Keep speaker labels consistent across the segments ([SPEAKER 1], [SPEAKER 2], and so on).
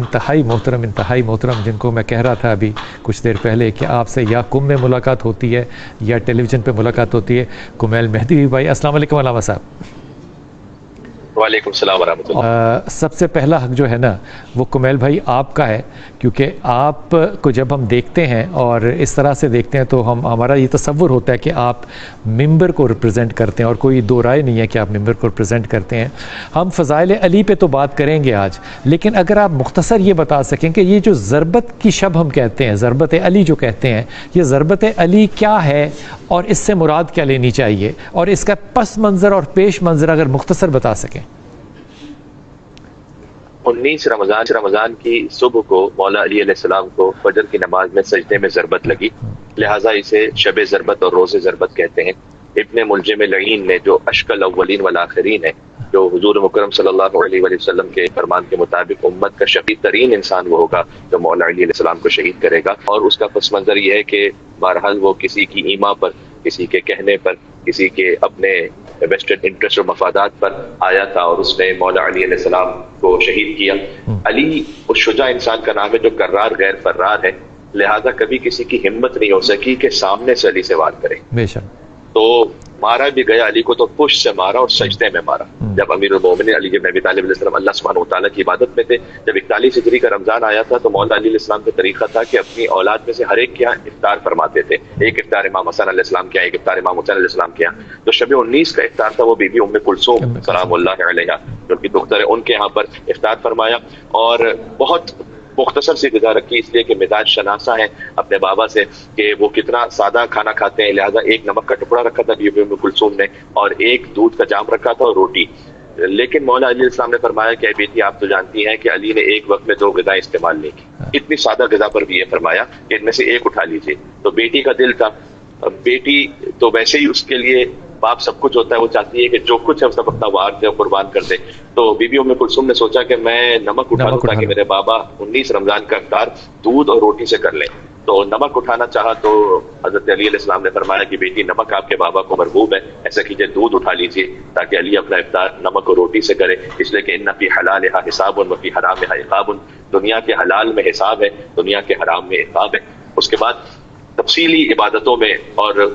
[SPEAKER 1] انتہائی محترم جن کو میں کہہ رہا تھا ابھی کچھ دیر پہلے کہ آپ سے یا کم میں ملاقات ہوتی ہے یا ٹیلی ویژن پہ ملاقات ہوتی ہے، کمیل مہدی بھائی، السلام علیکم علامہ صاحب۔
[SPEAKER 2] وعلیکم السلام ورحمۃ اللہ۔
[SPEAKER 1] سب سے پہلا حق جو ہے نا وہ کمیل بھائی آپ کا ہے، کیونکہ آپ کو جب ہم دیکھتے ہیں اور اس طرح سے دیکھتے ہیں تو ہمارا یہ تصور ہوتا ہے کہ آپ ممبر کو ریپرزینٹ کرتے ہیں، اور کوئی دو رائے نہیں ہے کہ آپ ممبر کو ریپرزینٹ کرتے ہیں۔ ہم فضائل علی پہ تو بات کریں گے آج، لیکن اگر آپ مختصر یہ بتا سکیں کہ یہ جو ضربت کی شب ہم کہتے ہیں، ضربت علی جو کہتے ہیں، یہ ضربت علی کیا ہے اور اس سے مراد کیا لینی چاہیے، اور اس کا پس منظر اور پیش منظر اگر مختصر بتا سکیں۔
[SPEAKER 2] 19 رمضان کی صبح کو مولا علی علیہ السلام کو فجر کی نماز میں سجدے میں ضربت لگی، لہٰذا اسے شب ضربت اور روز ضربت کہتے ہیں۔ ابن ملجم لعین نے جو اشکل الاولین والآخرین ہے، جو حضور مکرم صلی اللہ علیہ وآلہ وسلم کے فرمان کے مطابق امت کا شقی ترین انسان وہ ہوگا جو مولا علی علیہ السلام کو شہید کرے گا، اور اس کا پس منظر یہ ہے کہ بہرحال وہ کسی کی ایما پر، کسی کے کہنے پر، کسی کے اپنے ویسٹرن انٹرسٹ اور مفادات پر آیا تھا، اور اس نے مولا علی علیہ السلام کو شہید کیا۔ علی اس شجاع انسان کا نام ہے جو کرار غیر فرار ہے، لہذا کبھی کسی کی ہمت نہیں ہو سکی کہ سامنے سے علی سے وار کرے۔
[SPEAKER 1] بے شک۔
[SPEAKER 2] تو مارا بھی گیا علی کو، تو پشت سے مارا اور سجدے میں مارا۔ جب امیر المومنین علی بن ابی طالب علیہ السلام اللہ سبحانہ و تعالیٰ کی عبادت میں تھے، جب 41 ہجری کا رمضان آیا تھا تو مولا علی علیہ السلام کا طریقہ تھا کہ اپنی اولاد میں سے ہر ایک کے یہاں افطار فرماتے تھے۔ ایک افطار امام حسن علیہ السلام کے یہاں، ایک افطار امام حسین علیہ السلام کے یہاں۔ تو شب 19 کا افطار تھا، وہ بی بی ام کلثوم سلام اللہ علیہا جو ان کی دختر ہے، ان کے یہاں پر افطار فرمایا، اور بہت مختصر سی غذا رکھی، اس لیے کہ مزاج شناسہ ہے اپنے بابا سے کہ وہ کتنا سادہ کھانا کھاتے ہیں، لہذا ایک نمک کا ٹکڑا رکھا تھا بی بی ام کلثوم نے، اور ایک دودھ کا جام رکھا تھا اور روٹی۔ لیکن مولا علی علیہ السلام نے فرمایا کہ اے بیٹی، آپ تو جانتی ہیں کہ علی نے ایک وقت میں 2 غذائیں استعمال نہیں کی، اتنی سادہ غذا پر بھی یہ فرمایا کہ ان میں سے ایک اٹھا لیجیے۔ تو بیٹی کا دل تھا، بیٹی تو ویسے ہی اس کے لیے باپ سب کچھ ہوتا ہے، وہ چاہتی ہے کہ جو کچھ ہے سب اپنا وار دے اور قربان کر دے۔ تو بی بی ام کلثوم نے سوچا کہ میں نمک اٹھا لوں تاکہ میرے بابا 19 رمضان کا افطار دودھ اور روٹی سے کر لیں۔ تو نمک اٹھانا چاہا تو حضرت علی علیہ السلام نے فرمایا کہ بیٹی، نمک آپ کے بابا کو مرغوب ہے، ایسا کیجیے دودھ اٹھا لیجیے تاکہ علی اپنا افطار نمک اور روٹی سے کرے، اس لیے کہ ان فی حلالھا حساب و فی حرامھا عقاب، دنیا کے حلال میں حساب ہے، دنیا کے حرام میں عقاب ہے۔ اس کے بعد تفصیلی عبادتوں میں اور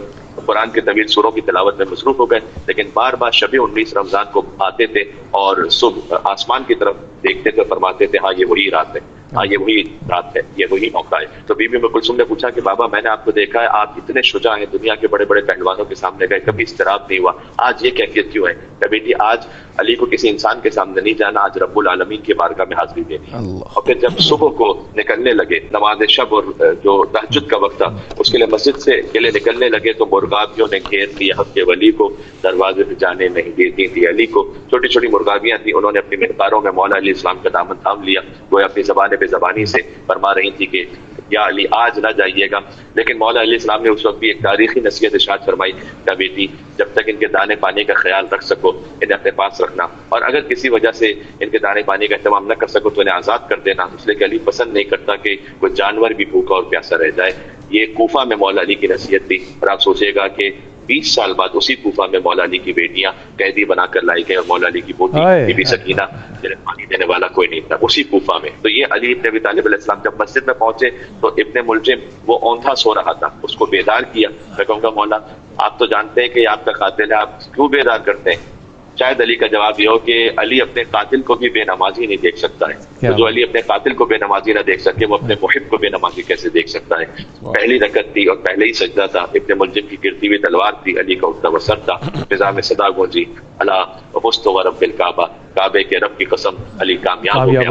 [SPEAKER 2] قرآن کے طویل سوروں کی تلاوت میں مصروف ہو گئے، لیکن بار بار شب 19 رمضان کو آتے تھے اور صبح آسمان کی طرف دیکھتے تھے، فرماتے تھے ہاں یہ وہی رات ہے، ہاں یہ وہی رات ہے، یہ وہی موقع ہے۔ تو بی بی ام کلثوم نے پوچھا کہ بابا، میں نے آپ کو دیکھا ہے، آپ اتنے شجاع ہیں، دنیا کے بڑے بڑے پہلوانوں کے سامنے گئے، کبھی اضطراب نہیں ہوا، آج یہ کیفیت کیوں ہے؟ کہ بیٹی، آج علی کو کسی انسان کے سامنے نہیں جانا، آج رب العالمین کی بارگاہ میں حاضری دینی ہے۔ اور پھر جب صبح کو نکلنے لگے، نماز شب اور جو تہجد کا وقت تھا اس کے لیے مسجد سے کے لیے نکلنے لگے، تو مرغابیوں نے گھیر لیا حق کے ولی کو، دروازے پہ جانے نہیں دیتی تھی علی کو۔ چھوٹی چھوٹی مرغابیاں تھیں، انہوں نے اپنی مقداروں میں مولا علیہ السلام کا دامن تھام لیا، وہ اپنی زبان بے زبانی سے فرما رہی تھی کہ یا علی آج نہ جائیے گا۔ لیکن مولا علیہ السلام نے اس وقت بھی ایک تاریخی نصیحت ارشاد فرمائی کہ بیٹی، جب تک ان کے دانے پانی کا خیال رکھ سکو انہیں اپنے پاس رکھنا، اور اگر کسی وجہ سے ان کے دانے پانی کا اہتمام نہ کر سکو تو انہیں آزاد کر دینا، اس لیے کہ علی پسند نہیں کرتا کہ کوئی جانور بھی بھوکا اور پیاسا رہ جائے۔ یہ کوفہ میں مولا علی کی نصیحت تھی، اور آپ سوچے گا کہ 20 سال بعد اسی کوفہ میں مولا علی کی بیٹیاں قیدی بنا کر لائی گئی، اور مولا علی کی پوتی بی بی سکینہ جنہیں پانی دینے والا کوئی نہیں تھا، اسی کوفہ میں۔ تو یہ علی ابن ابی طالب علیہ السلام جب مسجد میں پہنچے تو ابن ملجم وہ اونتھا سو رہا تھا، اس کو بیدار کیا۔ میں کہوں گا مولا، آپ تو جانتے ہیں کہ یہ آپ کا قاتل ہے، آپ کیوں بیدار کرتے ہیں؟ شاید علی کا جواب یہ ہو کہ علی اپنے قاتل کو بھی بے نمازی نہیں دیکھ سکتا ہے، تو جو علی اپنے قاتل کو بے نمازی نہ دیکھ سکے وہ اپنے محب کو بے نمازی کیسے دیکھ سکتا ہے؟ پہلی رکعت تھی اور پہلے ہی سجدہ تھا، ابن ملجم کی گرتی ہوئی تلوار تھی، علی کا اٹھتا ہوا سر تھا، فضا میں صدا گونجی، اللہ وفزت ورب الکعبہ، کعبے کے رب کی قسم علی کامیاب ہو گیا۔